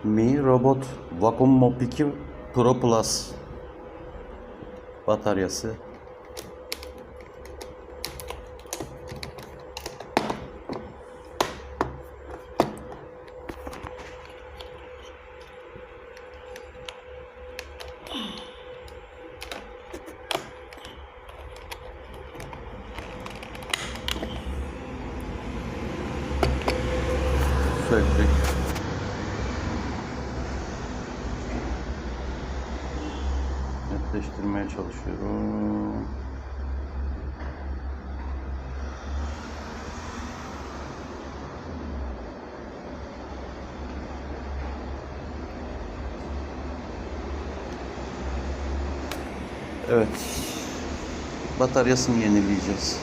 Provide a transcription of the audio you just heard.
Mi Robot Vacuum Mop 2 Pro Plus bataryası. Söktük. Netleştirmeye çalışıyorum. Evet. Bataryasını yenileyeceğiz.